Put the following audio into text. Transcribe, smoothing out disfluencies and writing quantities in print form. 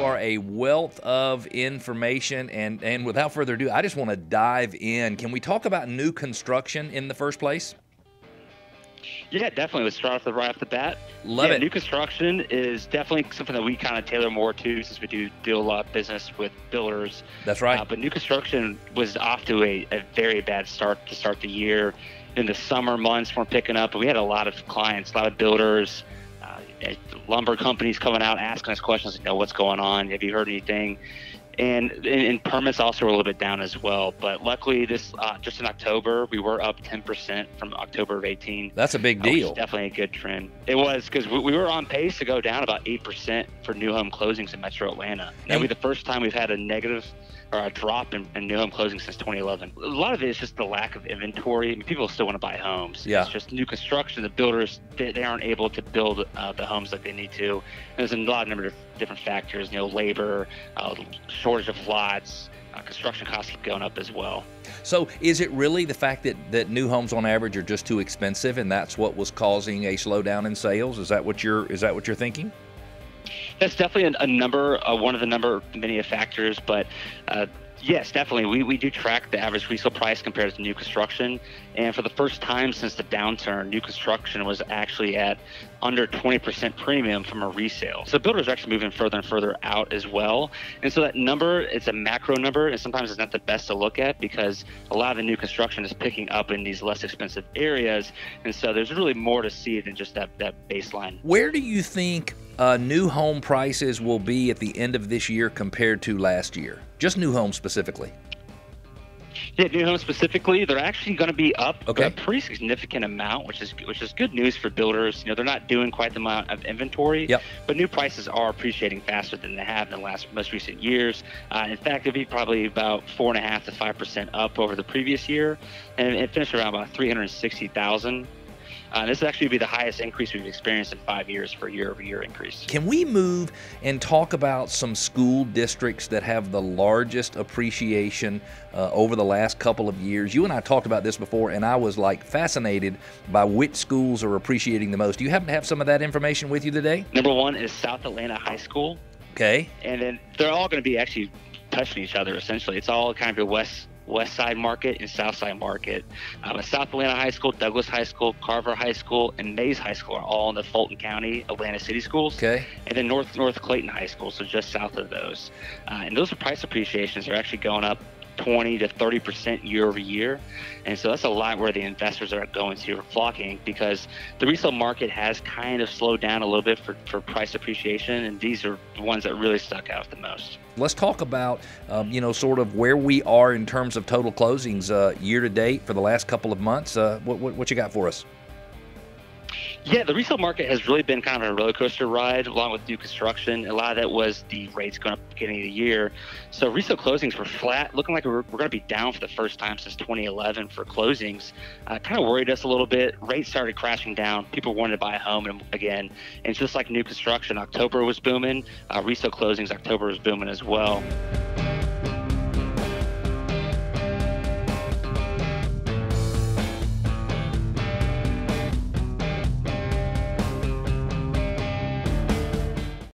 you are a wealth of information, and without further ado, I just want to dive in. Can we talk about new construction in the first place? Yeah, definitely. Let's start off right off the bat. Love it. New construction is definitely something that we kind of tailor more to, since we do a lot of business with builders. That's right. But new construction was off to a very bad start to start the year. In the summer months, we're picking up, and we had a lot of clients, a lot of builders, lumber companies coming out asking us questions, what's going on? Have you heard anything? And permits also were a little bit down as well. But luckily, this just in October, we were up 10% from October of 18. That's a big deal. Which is definitely a good trend. It was, because we were on pace to go down about 8% for new home closings in Metro Atlanta. That'll be the first time we've had a negative or a drop in new home closings since 2011. A lot of it is just the lack of inventory. I mean, people still want to buy homes. Yeah. It's just new construction. The builders, they aren't able to build the homes like they need to. And there's a lot of number of different factors, labor, shortage of lots, construction costs keep going up as well. So is it really the fact that new homes on average are just too expensive, and that's what was causing a slowdown in sales? Is that what you're thinking? That's definitely one of the many factors, but yes, definitely. We do track the average resale price compared to new construction, and for the first time since the downturn, new construction was actually at under 20% premium from a resale. So builders are actually moving further and further out as well. And so that number, it's a macro number, and sometimes it's not the best to look at because a lot of the new construction is picking up in these less expensive areas. And so there's really more to see than just that baseline. Where do you think new home prices will be at the end of this year compared to last year? Just new homes specifically. Yeah, new homes specifically, they're actually going to be up Okay. a pretty significant amount, which is good news for builders. They're not doing quite the amount of inventory, Yep. but new prices are appreciating faster than they have in the most recent years. In fact, it'd be probably about 4.5% to 5% up over the previous year, and it finished around about 360,000. This will actually be the highest increase we've experienced in 5 years for year-over-year increase. Can we move and talk about some school districts that have the largest appreciation over the last couple of years? You and I talked about this before, and I was fascinated by which schools are appreciating the most. Do you happen to have some of that information with you today? Number one is South Atlanta High School. Okay. And then they're all going to be actually touching each other, essentially. It's all kind of a west side market and south side market. South Atlanta High School, Douglas High School, Carver High School, and Mays High School are all in the Fulton County, Atlanta City schools. Okay. And then North Clayton High School, so just south of those. And those price appreciations are actually going up 20 to 30% year over year. And so that's a lot where the investors are going to are flocking, because the resale market has kind of slowed down a little bit for price appreciation, and these are the ones that really stuck out the most. Let's talk about, sort of where we are in terms of total closings year to date for the last couple of months. What you got for us? Yeah, the resale market has really been kind of a roller coaster ride along with new construction. A lot of that was the rates going up at the beginning of the year. So resale closings were flat, looking like we're going to be down for the first time since 2011 for closings. Kind of worried us a little bit. Rates started crashing down. People wanted to buy a home again. And just like new construction, October was booming. Resale closings, October was booming as well.